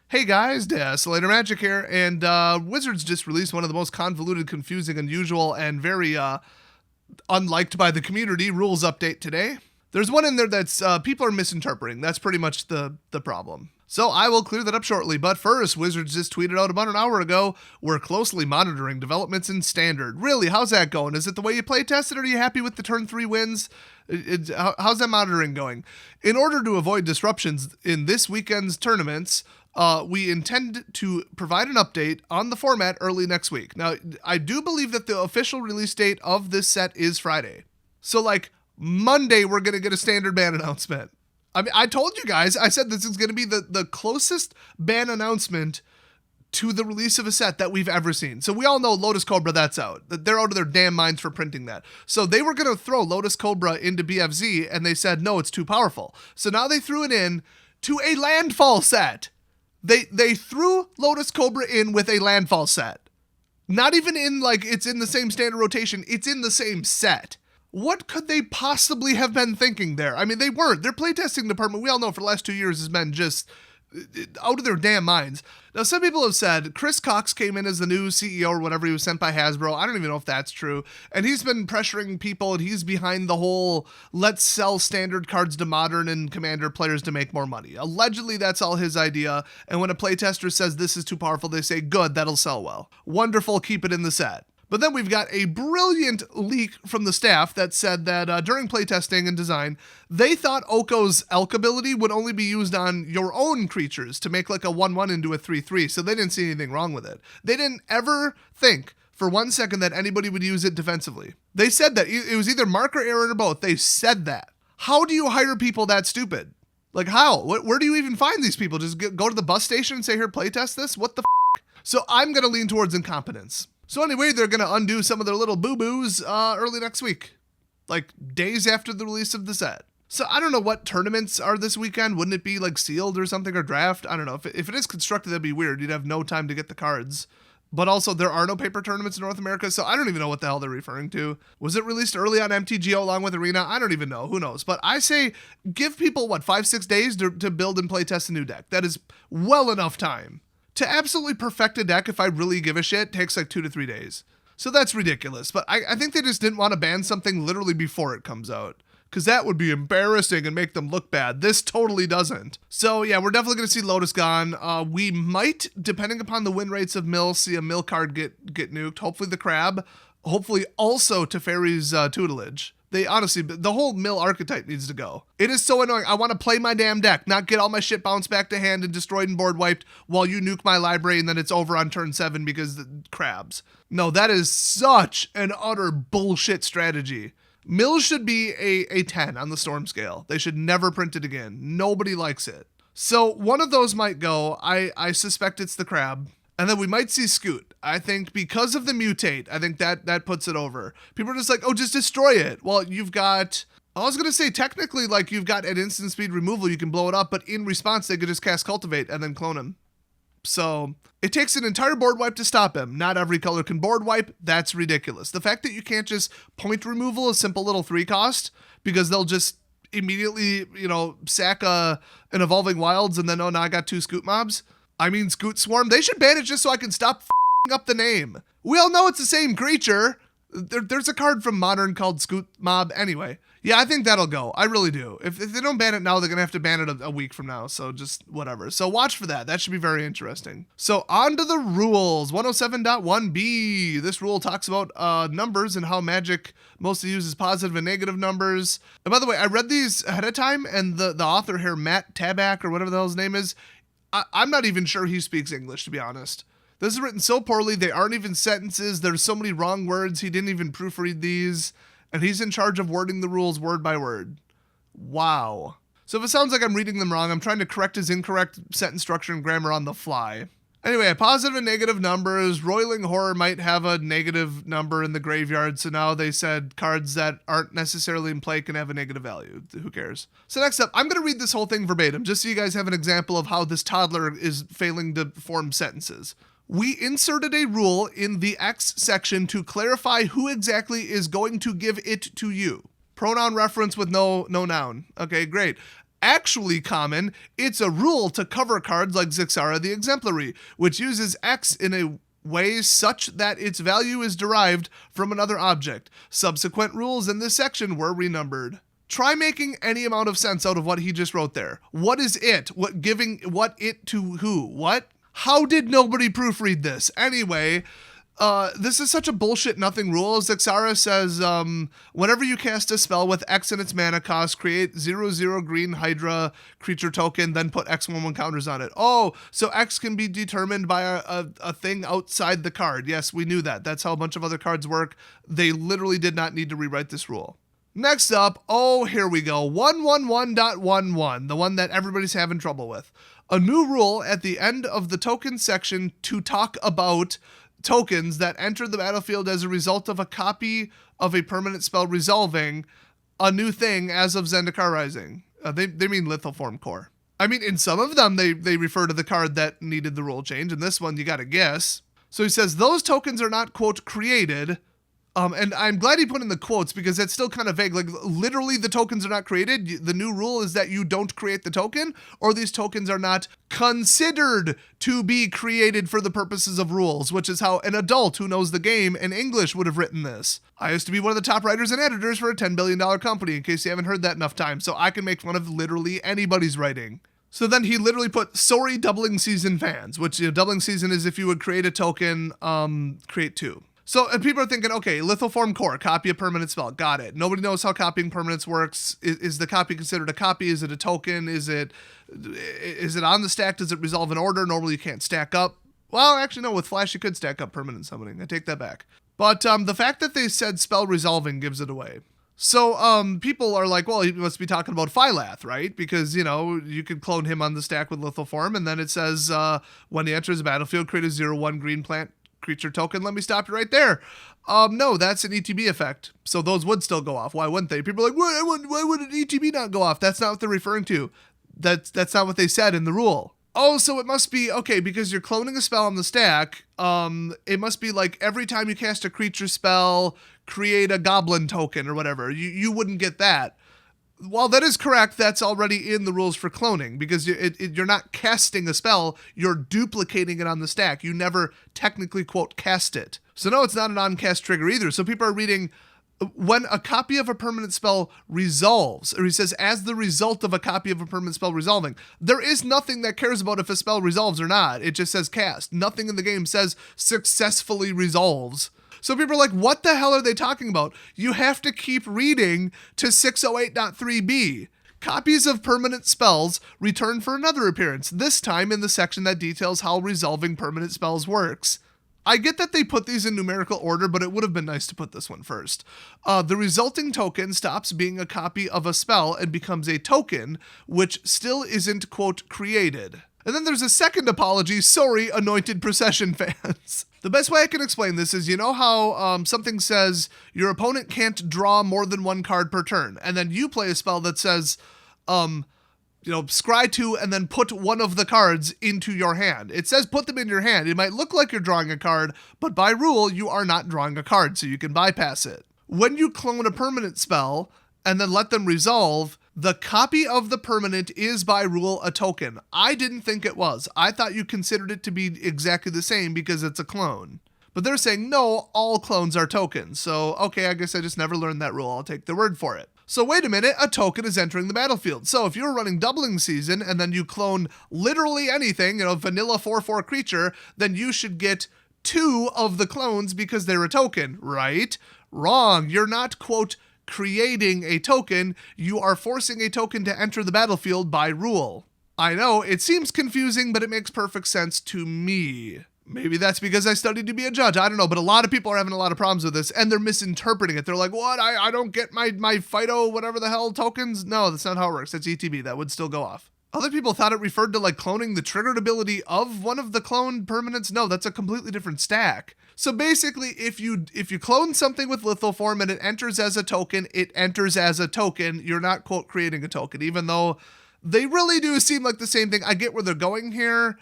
Hey guys, Slater Magic here, and Wizards just released one of the most convoluted, confusing, unusual, and very unliked by the community rules update today. There's one in there that's people are misinterpreting. That's pretty much the problem. So I will clear that up shortly, but first, Wizards just tweeted out about an hour ago, we're closely monitoring developments in Standard. Really, how's that going? Is it the way you play tested? Are you happy with the turn 3 wins? How's that monitoring going? In order to avoid disruptions in this weekend's tournaments, we intend to provide an update on the format early next week. Now, I do believe that the official release date of this set is Friday. So, Monday, we're going to get a standard ban announcement. I mean, I told you guys, I said this is going to be the closest ban announcement to the release of a set that we've ever seen. So we all know Lotus Cobra, that's out. They're out of their damn minds for printing that. So they were going to throw Lotus Cobra into BFZ, and they said, no, it's too powerful. So now they threw it in to a landfall set. They threw Lotus Cobra in with a landfall set. Not even in it's in the same standard rotation. It's in the same set. What could they possibly have been thinking there? I mean, they weren't. Their playtesting department, we all know for the last 2 years, has been just out of their damn minds. Now, some people have said Chris Cox came in as the new CEO or whatever. He was sent by Hasbro. I don't even know if that's true. And he's been pressuring people, and he's behind the whole let's sell standard cards to modern and commander players to make more money. Allegedly, that's all his idea. And when a playtester says this is too powerful, they say, good, that'll sell well. Wonderful, keep it in the set. But then we've got a brilliant leak from the staff that said that during playtesting and design, they thought Oko's Elk ability would only be used on your own creatures to make a 1-1 into a 3-3, so they didn't see anything wrong with it. They didn't ever think for 1 second that anybody would use it defensively. They said that. It was either Mark or Aaron or both. They said that. How do you hire people that stupid? How? Where do you even find these people? Just go to the bus station and say, here, playtest this? What the f***? So I'm going to lean towards incompetence. So anyway, they're going to undo some of their little boo-boos early next week, days after the release of the set. So I don't know what tournaments are this weekend. Wouldn't it be sealed or something, or draft? I don't know. If it is constructed, that'd be weird. You'd have no time to get the cards. But also, there are no paper tournaments in North America, so I don't even know what the hell they're referring to. Was it released early on MTG along with Arena? I don't even know. Who knows? But I say give people, 5-6 days to build and play test a new deck. That is well enough time. To absolutely perfect a deck, if I really give a shit, takes 2 to 3 days. So that's ridiculous. But I think they just didn't want to ban something literally before it comes out, because that would be embarrassing and make them look bad. This totally doesn't. So yeah, we're definitely going to see Lotus gone. We might, depending upon the win rates of Mill, see a Mill card get nuked. Hopefully the Crab. Hopefully also Teferi's tutelage. They honestly, the whole Mill archetype needs to go. It is so annoying. I want to play my damn deck, not get all my shit bounced back to hand and destroyed and board wiped while you nuke my library and then it's over on turn 7 because the crabs. No, that is such an utter bullshit strategy. Mill should be a 10 on the Storm scale. They should never print it again. Nobody likes it. So one of those might go. I suspect it's the Crab. And then we might see Scoot. I think because of the mutate, I think that puts it over. People are just just destroy it. Well, you've got, I was going to say technically you've got at instant speed removal, you can blow it up, but in response, they could just cast Cultivate and then clone him. So it takes an entire board wipe to stop him. Not every color can board wipe. That's ridiculous. The fact that you can't just point removal a simple little 3 cost because they'll just immediately, sack an Evolving Wilds and then, now I got 2 Scoot mobs. I mean, Scoot Swarm. They should ban it just so I can stop f***ing up the name. We all know it's the same creature. There's a card from Modern called Scoot Mob anyway. Yeah, I think that'll go. I really do. If they don't ban it now, they're going to have to ban it a week from now. So just whatever. So watch for that. That should be very interesting. So on to the rules. 107.1b. This rule talks about numbers and how Magic mostly uses positive and negative numbers. And by the way, I read these ahead of time, and the author here, Matt Tabak, or whatever the hell his name is, I'm not even sure he speaks English, to be honest. This is written so poorly, they aren't even sentences. There's so many wrong words, he didn't even proofread these. And he's in charge of wording the rules word by word. Wow. So if it sounds like I'm reading them wrong, I'm trying to correct his incorrect sentence structure and grammar on the fly. Anyway, positive and negative numbers. Roiling Horror might have a negative number in the graveyard, so now they said cards that aren't necessarily in play can have a negative value. Who cares? So next up, I'm going to read this whole thing verbatim, just so you guys have an example of how this toddler is failing to form sentences. We inserted a rule in the X section to clarify who exactly is going to give it to you. Pronoun reference with no noun. Okay, great. Actually common, it's a rule to cover cards like Zixara the Exemplary, which uses X in a way such that its value is derived from another object. Subsequent rules in this section were renumbered. Try making any amount of sense out of what he just wrote there. What is it? What giving what it to who? What? How did nobody proofread this? Anyway, this is such a bullshit nothing rule. Zixara says, whenever you cast a spell with X in its mana cost, create 0/0 green Hydra creature token, then put X/1/1 counters on it. Oh, so X can be determined by a thing outside the card. Yes, we knew that. That's how a bunch of other cards work. They literally did not need to rewrite this rule. Next up, oh, here we go. 111.11, the one that everybody's having trouble with. A new rule at the end of the token section to talk about tokens that enter the battlefield as a result of a copy of a permanent spell resolving, a new thing as of Zendikar Rising. They mean Lethal Form Core. I mean, in some of them, they refer to the card that needed the rule change. In this one, you gotta guess. So he says, those tokens are not, quote, created. And I'm glad he put in the quotes because it's still kind of vague. Like, literally, the tokens are not created. The new rule is that you don't create the token, or these tokens are not considered to be created for the purposes of rules, which is how an adult who knows the game in English would have written this. I used to be one of the top writers and editors for a $10 billion company, in case you haven't heard that enough times, so I can make fun of literally anybody's writing. So then he literally put, sorry, doubling season fans, which, doubling season is if you would create a token, create two. So and people are thinking, okay, Lethal Form Core, copy a permanent spell. Got it. Nobody knows how copying permanents works. Is the copy considered a copy? Is it a token? Is it on the stack? Does it resolve in order? Normally you can't stack up. Well, actually, no. With Flash, you could stack up permanent summoning. I take that back. But the fact that they said spell resolving gives it away. So people are like, well, he must be talking about Phylath, right? Because, you could clone him on the stack with Lethal Form, and then it says when he enters the battlefield, create a 0/1 green plant creature token. Let me stop you right there. No, that's an ETB effect. So those would still go off. Why wouldn't they? People are like, why would an ETB not go off? That's not what they're referring to. That's not what they said in the rule. Oh, so it must be, okay, because you're cloning a spell on the stack, it must be like every time you cast a creature spell, create a goblin token or whatever. You wouldn't get that. While that is correct, that's already in the rules for cloning because you're not casting a spell, you're duplicating it on the stack. You never technically, quote, cast it. So no, it's not an on-cast trigger either. So people are reading, when a copy of a permanent spell resolves, or he says, as the result of a copy of a permanent spell resolving, there is nothing that cares about if a spell resolves or not. It just says cast. Nothing in the game says successfully resolves. So people are like, what the hell are they talking about? You have to keep reading to 608.3b. Copies of permanent spells return for another appearance, this time in the section that details how resolving permanent spells works. I get that they put these in numerical order, but it would have been nice to put this one first. The resulting token stops being a copy of a spell and becomes a token, which still isn't, quote, created. And then there's a second apology, sorry, anointed procession fans. The best way I can explain this is, you know how something says your opponent can't draw more than one card per turn, and then you play a spell that says, scry 2 and then put one of the cards into your hand. It says put them in your hand. It might look like you're drawing a card, but by rule, you are not drawing a card, so you can bypass it. When you clone a permanent spell and then let them resolve, the copy of the permanent is by rule a token. I didn't think it was. I thought you considered it to be exactly the same because it's a clone. But they're saying, no, all clones are tokens. So, okay, I guess I just never learned that rule. I'll take their word for it. So wait a minute, a token is entering the battlefield. So if you're running doubling season and then you clone literally anything, vanilla 4/4 creature, then you should get 2 of the clones because they're a token, right? Wrong. You're not, quote, creating a token, you are forcing a token to enter the battlefield by rule. I know, it seems confusing, but it makes perfect sense to me. Maybe that's because I studied to be a judge, I don't know, but a lot of people are having a lot of problems with this, and they're misinterpreting it. They're like, what, I don't get my Fido whatever the hell tokens? No, that's not how it works, that's ETB, that would still go off. Other people thought it referred to like cloning the triggered ability of one of the cloned permanents. No, that's a completely different stack. So basically, if you clone something with Lethal Form and it enters as a token, it enters as a token. You're not, quote, creating a token, even though they really do seem like the same thing. I get where they're going here.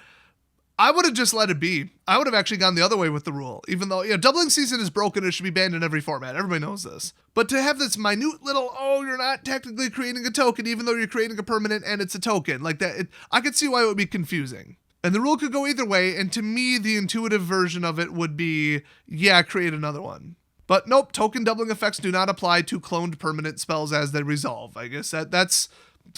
I would have just let it be. I would have actually gone the other way with the rule, even though, doubling season is broken. It should be banned in every format. Everybody knows this. But to have this minute little, you're not technically creating a token, even though you're creating a permanent and it's a token, like that, I could see why it would be confusing. And the rule could go either way, and to me, the intuitive version of it would be, create another one. But nope, token doubling effects do not apply to cloned permanent spells as they resolve. I guess that's,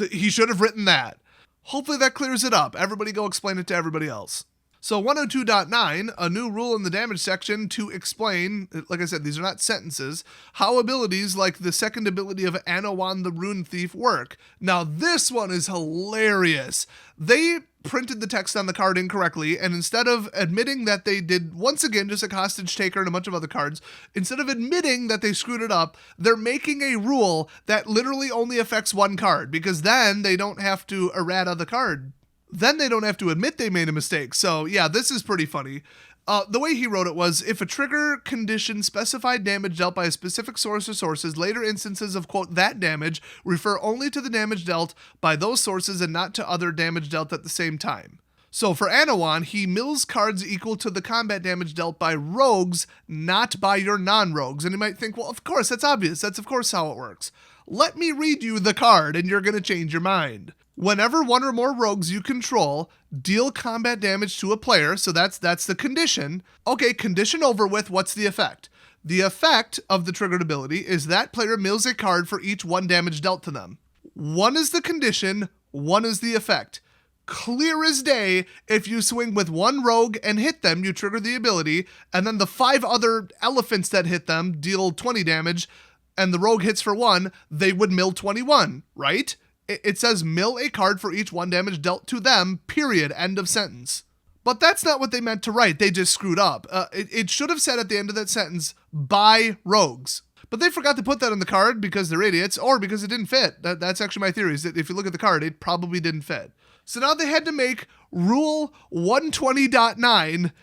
he should have written that. Hopefully that clears it up. Everybody go explain it to everybody else. So 102.9, a new rule in the damage section to explain, like I said, these are not sentences, how abilities like the second ability of Anawan the Rune Thief work. Now this one is hilarious. They printed the text on the card incorrectly, and instead of admitting that they did, once again, just like Hostage Taker and a bunch of other cards, instead of admitting that they screwed it up, they're making a rule that literally only affects one card, because then they don't have to errata the card. Then they don't have to admit they made a mistake. So yeah, this is pretty funny. The way he wrote it was, if a trigger condition specified damage dealt by a specific source or sources, later instances of, quote, that damage refer only to the damage dealt by those sources and not to other damage dealt at the same time. So for Anawan, he mills cards equal to the combat damage dealt by rogues, not by your non-rogues. And you might think, well, of course, that's obvious. That's of course how it works. Let me read you the card and you're going to change your mind. Whenever one or more rogues you control deal combat damage to a player, so that's the condition. Okay, condition over with, what's the effect? The effect of the triggered ability is that player mills a card for each 1 damage dealt to them. 1 is the condition, 1 is the effect. Clear as day, if you swing with 1 rogue and hit them, you trigger the ability, and then the 5 other elephants that hit them deal 20 damage, and the rogue hits for 1, they would mill 21, right? It says mill a card for each 1 damage dealt to them, period, end of sentence. But that's not what they meant to write. They just screwed up. It should have said at the end of that sentence, by rogues. But they forgot to put that on the card because they're idiots or because it didn't fit. That's actually my theory, is that if you look at the card, it probably didn't fit. So now they had to make Rule 120.9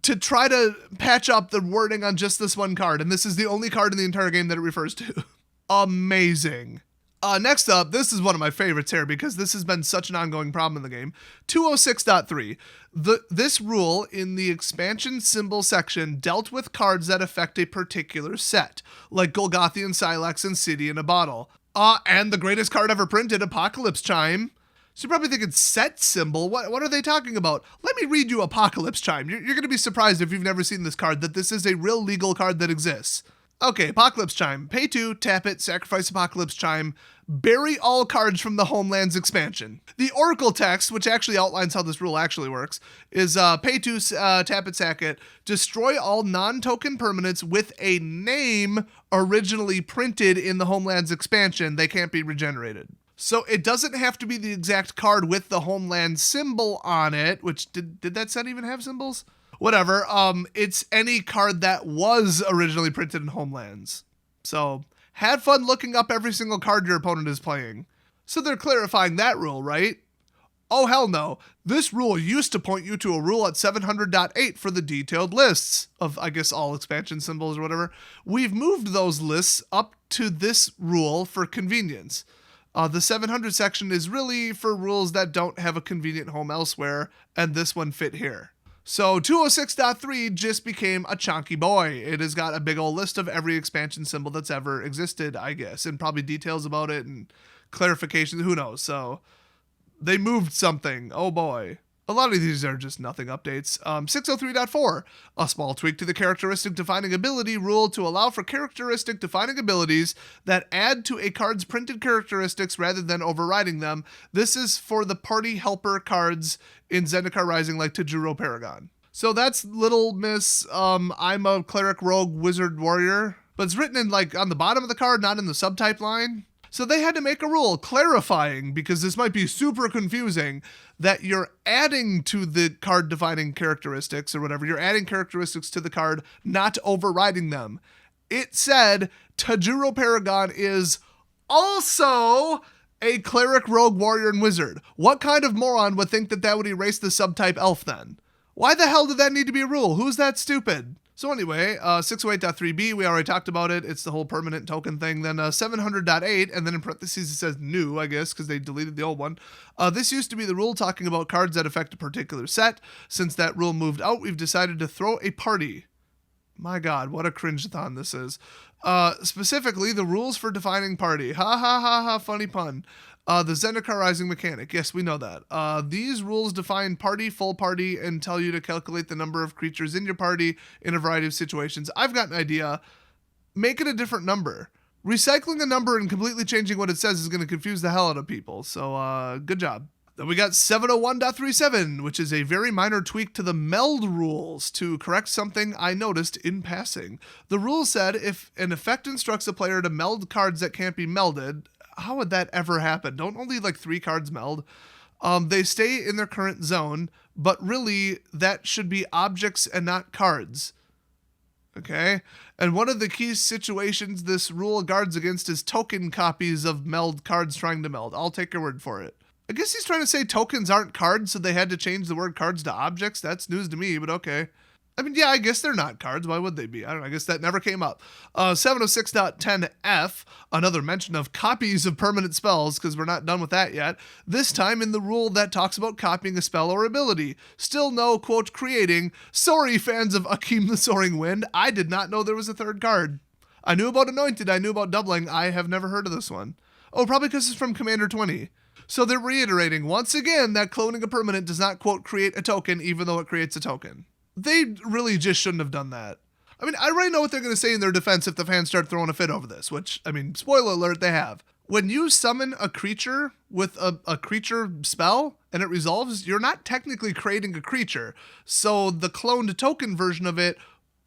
to try to patch up the wording on just this one card. And this is the only card in the entire game that it refers to. Amazing. Next up, this is one of my favorites here because this has been such an ongoing problem in the game. 206.3. This rule in the expansion symbol section dealt with cards that affect a particular set, like Golgothian Silex and City in a Bottle. And the greatest card ever printed, Apocalypse Chime. So you're probably thinking, set symbol? What are they talking about? Let me read you Apocalypse Chime. You're going to be surprised if you've never seen this card that this is a real legal card that exists. Okay, Apocalypse Chime. Pay 2, tap it, sacrifice Apocalypse Chime, bury all cards from the Homelands expansion. The Oracle text, which actually outlines how this rule actually works, is pay 2, tap it, sack it, destroy all non-token permanents with a name originally printed in the Homelands expansion. They can't be regenerated. So it doesn't have to be the exact card with the Homeland symbol on it, which did that set even have symbols? Whatever, it's any card that was originally printed in Homelands. So, have fun looking up every single card your opponent is playing. So they're clarifying that rule, right? Oh hell no, this rule used to point you to a rule at 700.8 for the detailed lists of, I guess, all expansion symbols or whatever. We've moved those lists up to this rule for convenience. The 700 section is really for rules that don't have a convenient home elsewhere, and this one fit here. So 206.3 just became a chonky boy. It has got a big old list of every expansion symbol that's ever existed, I guess, and probably details about it and clarifications, who knows. So they moved something, oh boy. A lot of these are just nothing updates. 603.4, a small tweak to the characteristic defining ability rule to allow for characteristic defining abilities that add to a card's printed characteristics rather than overriding them. This is for the party helper cards in Zendikar Rising like Tajuro Paragon. So that's Little Miss, I'm a cleric, rogue, wizard, warrior. But it's written in like on the bottom of the card, not in the subtype line. So they had to make a rule clarifying, because this might be super confusing, that you're adding to the card defining characteristics or whatever. You're adding characteristics to the card, not overriding them. It said Tajuro Paragon is also a cleric, rogue, warrior, and wizard. What kind of moron would think that that would erase the subtype elf then? Why the hell did that need to be a rule? Who's that stupid? So anyway, 608.3b, we already talked about it. It's the whole permanent token thing. Then 700.8, and then in parentheses it says new, I guess, because they deleted the old one. This used to be the rule talking about cards that affect a particular set. Since that rule moved out, we've decided to throw a party. My God, what a cringe-a-thon this is. Specifically, the rules for defining party. Ha ha ha ha, funny pun. The Zendikar Rising mechanic. Yes, we know that. These rules define party, full party, and tell you to calculate the number of creatures in your party in a variety of situations. I've got an idea. Make it a different number. Recycling a number and completely changing what it says is going to confuse the hell out of people. So, good job. Then we got 701.37, which is a very minor tweak to the Meld rules to correct something I noticed in passing. The rule said if an effect instructs a player to meld cards that can't be melded, how would that ever happen? Don't only like 3 cards meld? They stay in their current zone, but really that should be objects and not cards. Okay? And one of the key situations this rule guards against is token copies of meld cards trying to meld. I'll take your word for it. I guess he's trying to say tokens aren't cards, so they had to change the word cards to objects. That's news to me, but okay. I mean, yeah, I guess they're not cards. Why would they be? I don't know. I guess that never came up. 706.10f, another mention of copies of permanent spells, because we're not done with that yet. This time in the rule that talks about copying a spell or ability. Still no, quote, creating. Sorry, fans of Akeem the Soaring Wind. I did not know there was a third card. I knew about Anointed. I knew about doubling. I have never heard of this one. Oh, probably because it's from Commander 20. So they're reiterating once again that cloning a permanent does not, quote, create a token, even though it creates a token. They really just shouldn't have done that. I mean, I already know what they're going to say in their defense if the fans start throwing a fit over this, which, I mean, spoiler alert, they have. When you summon a creature with a creature spell and it resolves, you're not technically creating a creature. So the cloned token version of it,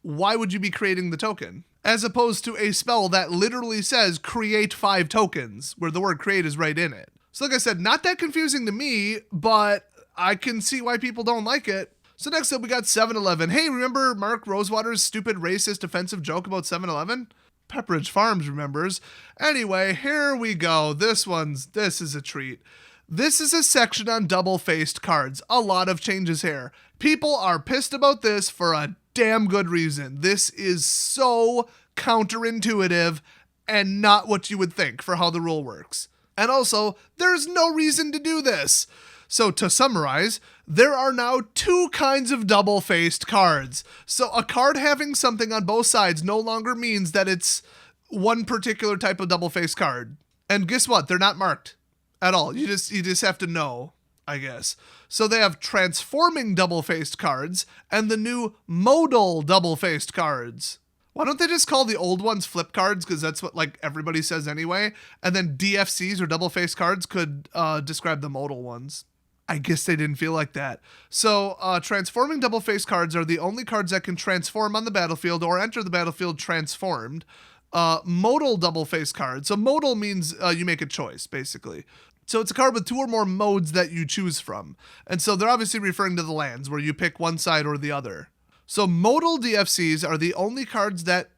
why would you be creating the token? As opposed to a spell that literally says create 5 tokens, where the word create is right in it. So like I said, not that confusing to me, but I can see why people don't like it. So next up, we got 7-Eleven. Hey, remember Mark Rosewater's stupid racist offensive joke about 7-Eleven? Pepperidge Farms remembers. Anyway, here we go. This is a treat. This is a section on double-faced cards. A lot of changes here. People are pissed about this for a damn good reason. This is so counterintuitive and not what you would think for how the rule works. And also, there's no reason to do this. So to summarize, there are now 2 kinds of double-faced cards. So a card having something on both sides no longer means that it's one particular type of double-faced card. And guess what? They're not marked at all. You just have to know, I guess. So they have transforming double-faced cards and the new modal double-faced cards. Why don't they just call the old ones flip cards? Because that's what like everybody says anyway. And then DFCs or double-faced cards could describe the modal ones. I guess they didn't feel like that. So transforming double-faced cards are the only cards that can transform on the battlefield or enter the battlefield transformed. Modal double-faced cards. So modal means you make a choice, basically. So it's a card with 2 or more modes that you choose from. And so they're obviously referring to the lands where you pick one side or the other. So modal DFCs are the only cards that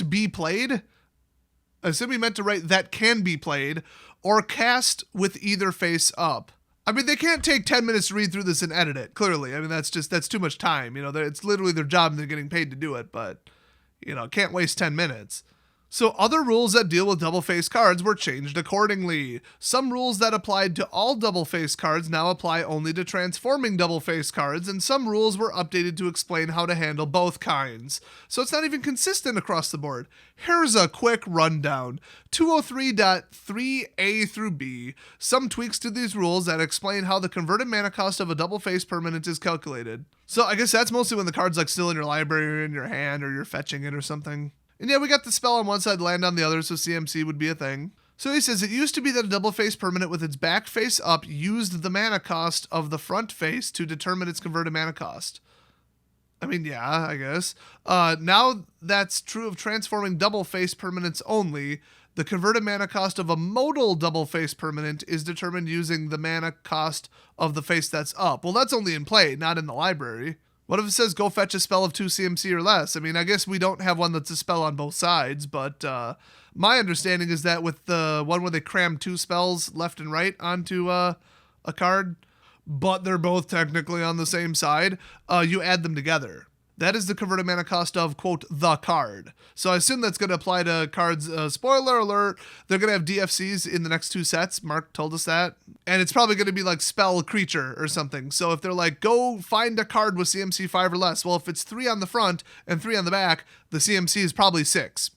be played. I assume he meant to write that can be played or cast with either face up. I mean, they can't take 10 minutes to read through this and edit it, clearly. I mean, that's too much time. You know, it's literally their job and they're getting paid to do it, but, you know, can't waste 10 minutes. So other rules that deal with double-faced cards were changed accordingly. Some rules that applied to all double-faced cards now apply only to transforming double-faced cards, and some rules were updated to explain how to handle both kinds. So it's not even consistent across the board. Here's a quick rundown. 203.3a through b. Some tweaks to these rules that explain how the converted mana cost of a double-faced permanent is calculated. So I guess that's mostly when the card's like still in your library or in your hand or you're fetching it or something. And yeah, we got the spell on one side, land on the other, so CMC would be a thing. So he says, it used to be that a double-faced permanent with its back face up used the mana cost of the front face to determine its converted mana cost. I mean, yeah, I guess. Now that's true of transforming double-faced permanents only. The converted mana cost of a modal double-faced permanent is determined using the mana cost of the face that's up. Well, that's only in play, not in the library. What if it says go fetch a spell of 2 CMC or less? I mean, I guess we don't have one that's a spell on both sides, but my understanding is that with the one where they cram 2 spells left and right onto a card, but they're both technically on the same side, you add them together. That is the converted mana cost of, quote, the card. So I assume that's going to apply to cards. Spoiler alert, they're going to have DFCs in the next 2 sets. Mark told us that. And it's probably going to be like spell creature or something. So if they're like, go find a card with CMC 5 or less, well, if it's 3 on the front and 3 on the back, the CMC is probably 6.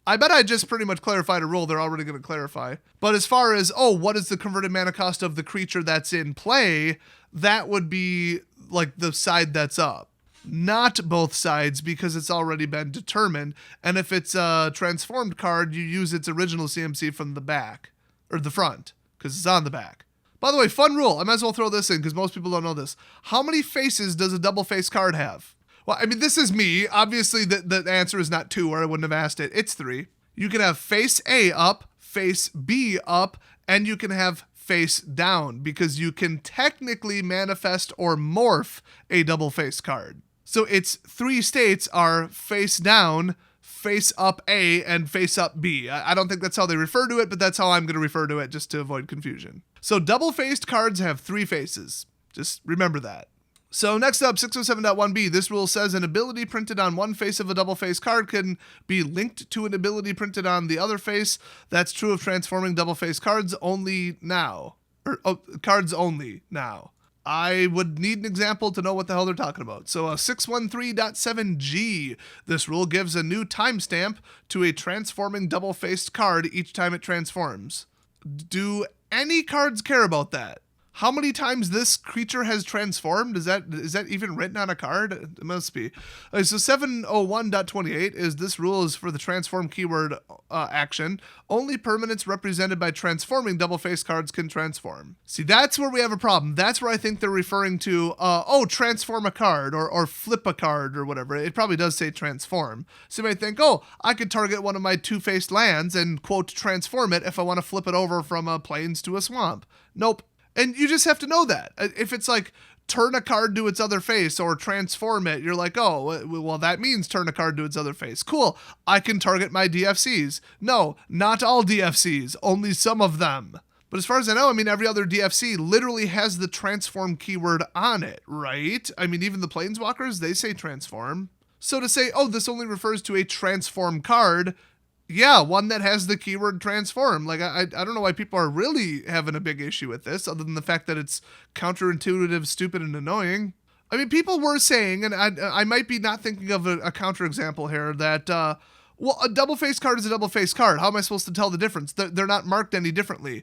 I bet I just pretty much clarified a rule they're already going to clarify. But as far as, what is the converted mana cost of the creature that's in play, that would be like the side that's up. Not both sides, because it's already been determined. And if it's a transformed card, you use its original CMC from the back, or the front, because it's on the back. By the way, fun rule. I might as well throw this in because most people don't know this. How many faces does a double face card have? Well, I mean, this is me. Obviously, the answer is not 2, or I wouldn't have asked it. It's 3. You can have face A up, face B up, and you can have face down, because you can technically manifest or morph a double face card. So its 3 states are face down, face up A, and face up B. I don't think that's how they refer to it, but that's how I'm going to refer to it just to avoid confusion. So double-faced cards have 3 faces. Just remember that. So next up, 607.1b, this rule says an ability printed on one face of a double-face card can be linked to an ability printed on the other face. That's true of transforming double-face cards only now. Cards only now. I would need an example to know what the hell they're talking about. So 613.7g, this rule gives a new timestamp to a transforming double-faced card each time it transforms. Do any cards care about that? How many times this creature has transformed? Is that even written on a card? It must be. Okay, so 701.28 is this rule is for the transform keyword action. Only permanents represented by transforming double-face cards can transform. See, that's where we have a problem. That's where I think they're referring to, transform a card or flip a card or whatever. It probably does say transform. So you might think, I could target one of my 2-faced lands and, quote, transform it if I want to flip it over from a plains to a swamp. Nope. And you just have to know that. If it's like turn a card to its other face or transform it, you're like, well, that means turn a card to its other face. Cool. I can target my DFCs. No, not all DFCs, only some of them. But as far as I know, every other DFC literally has the transform keyword on it, right? Even the Planeswalkers, they say transform. So to say, this only refers to a transform card, yeah, one that has the keyword transform. Like, I don't know why people are really having a big issue with this, other than the fact that it's counterintuitive, stupid, and annoying. People were saying, and I might be not thinking of a counterexample here, that, a double-face card is a double-face card. How am I supposed to tell the difference? They're not marked any differently.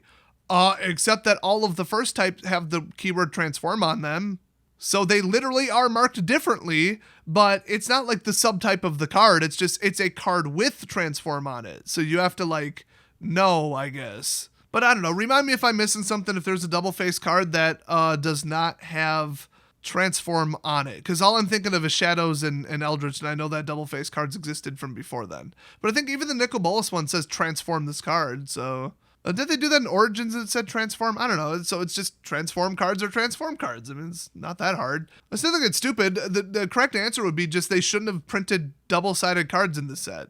Except that all of the first types have the keyword transform on them. So they literally are marked differently, but it's not like the subtype of the card. It's a card with transform on it. So you have to know, I guess. But I don't know. Remind me if I'm missing something, if there's a double face card that does not have transform on it. Because all I'm thinking of is Shadows and Eldritch, and I know that double face cards existed from before then. But I think even the Nicol Bolas one says transform this card, so... did they do that in Origins that said transform? I don't know. So it's just transform cards or transform cards. It's not that hard. I still think it's stupid. The correct answer would be just they shouldn't have printed double-sided cards in this set.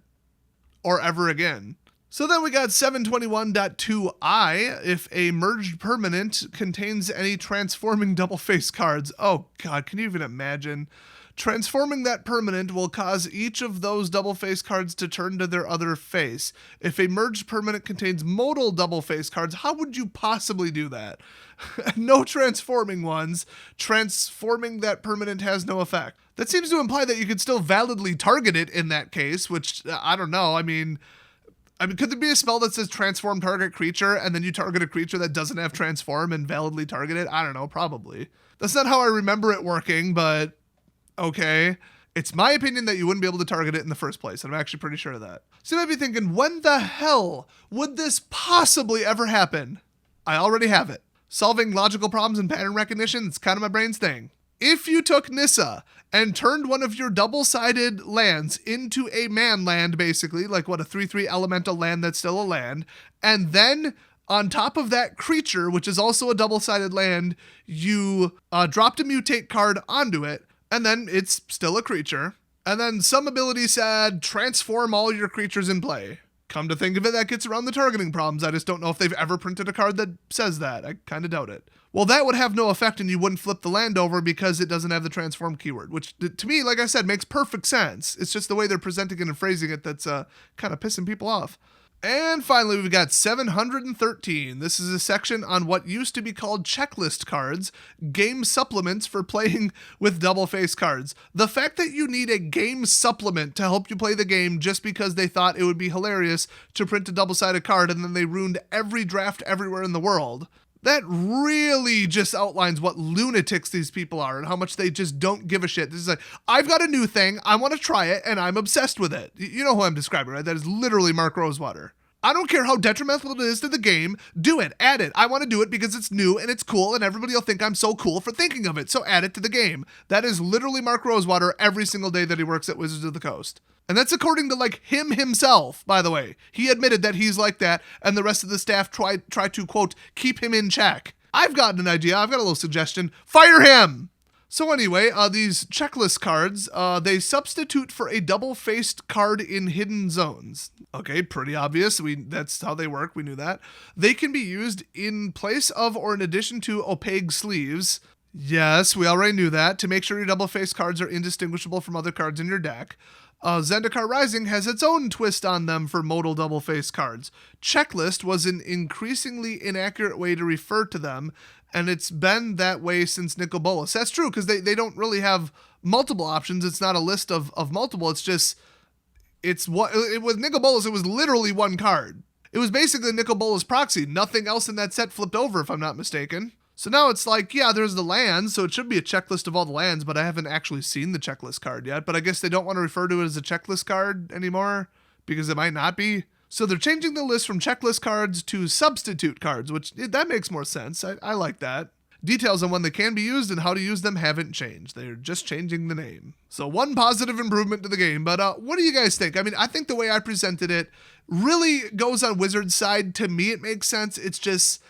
Or ever again. So then we got 721.2i. If a merged permanent contains any transforming double-face cards. Oh god, can you even imagine? Transforming that permanent will cause each of those double-face cards to turn to their other face. If a merged permanent contains modal double-face cards, how would you possibly do that? No transforming ones. Transforming that permanent has no effect. That seems to imply that you could still validly target it in that case, which, I don't know. Could there be a spell that says transform target creature, and then you target a creature that doesn't have transform and validly target it? I don't know, probably. That's not how I remember it working, but... okay, it's my opinion that you wouldn't be able to target it in the first place, and I'm actually pretty sure of that. So you might be thinking, when the hell would this possibly ever happen? I already have it. Solving logical problems and pattern recognition is kind of my brain's thing. If you took Nissa and turned one of your double-sided lands into a man land, basically, like a 3/3 elemental land that's still a land, and then... on top of that creature, which is also a double-sided land, you dropped a mutate card onto it, and then it's still a creature. And then some ability said, transform all your creatures in play. Come to think of it, that gets around the targeting problems. I just don't know if they've ever printed a card that says that. I kind of doubt it. Well, that would have no effect and you wouldn't flip the land over because it doesn't have the transform keyword, which to me, like I said, makes perfect sense. It's just the way they're presenting it and phrasing it that's kind of pissing people off. And finally, we've got 713. This is a section on what used to be called checklist cards, game supplements for playing with double face cards. The fact that you need a game supplement to help you play the game just because they thought it would be hilarious to print a double-sided card and then they ruined every draft everywhere in the world. That really just outlines what lunatics these people are and how much they just don't give a shit. This is like, I've got a new thing, I want to try it, and I'm obsessed with it. You know who I'm describing, right? That is literally Mark Rosewater. I don't care how detrimental it is to the game. Do it. Add it. I want to do it because it's new and it's cool and everybody will think I'm so cool for thinking of it. So add it to the game. That is literally Mark Rosewater every single day that he works at Wizards of the Coast. And that's according to like him himself, by the way. He admitted that he's like that and the rest of the staff try to, quote, keep him in check. I've got an idea. I've got a little suggestion. Fire him! So anyway, these checklist cards, they substitute for a double-faced card in hidden zones. Okay, pretty obvious. That's how they work. We knew that. They can be used in place of or in addition to opaque sleeves. Yes, we already knew that. To make sure your double-faced cards are indistinguishable from other cards in your deck. Zendikar Rising has its own twist on them for modal double-faced cards. Checklist was an increasingly inaccurate way to refer to them, and it's been that way since Nicol Bolas. That's true, because they don't really have multiple options. It's not a list of multiple. It's just, with Nicol Bolas, it was literally one card. It was basically Nicol Bolas proxy. Nothing else in that set flipped over, if I'm not mistaken. So now it's like, yeah, there's the lands, so it should be a checklist of all the lands, but I haven't actually seen the checklist card yet. But I guess they don't want to refer to it as a checklist card anymore, because it might not be. So they're changing the list from checklist cards to substitute cards, which that makes more sense. I like that. Details on when they can be used and how to use them haven't changed. They're just changing the name. So one positive improvement to the game, but what do you guys think? I mean, I think the way I presented it really goes on Wizards' side. To me, it makes sense. It's just,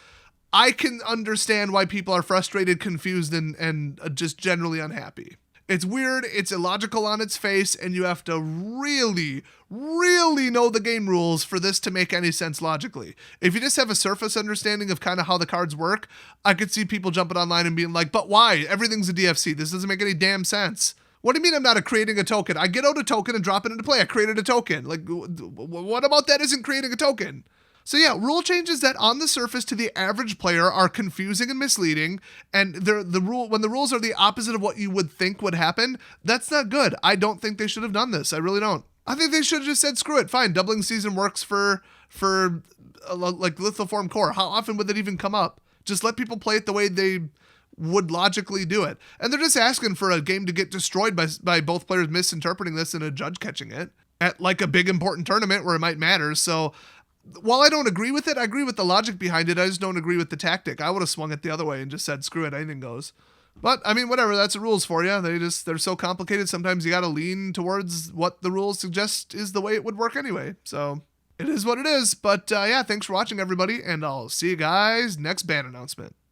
I can understand why people are frustrated, confused, and just generally unhappy. It's weird, it's illogical on its face, and you have to really, really know the game rules for this to make any sense logically. If you just have a surface understanding of kind of how the cards work, I could see people jumping online and being like, but why? Everything's a DFC. This doesn't make any damn sense. What do you mean I'm not creating a token? I get out a token and drop it into play. I created a token. Like, what about that isn't creating a token? So yeah, rule changes that on the surface to the average player are confusing and misleading, and when the rules are the opposite of what you would think would happen, that's not good. I don't think they should have done this. I really don't. I think they should have just said, screw it, fine, doubling season works for like lithoform core. How often would that even come up? Just let people play it the way they would logically do it. And they're just asking for a game to get destroyed by both players misinterpreting this and a judge catching it at like a big important tournament where it might matter. So while I don't agree with it, I agree with the logic behind it. I just don't agree with the tactic. I would have swung it the other way and just said, screw it, anything goes. But, I mean, whatever, that's the rules for you. They're so complicated, sometimes you gotta lean towards what the rules suggest is the way it would work anyway. So, it is what it is. But, yeah, thanks for watching, everybody, and I'll see you guys next ban announcement.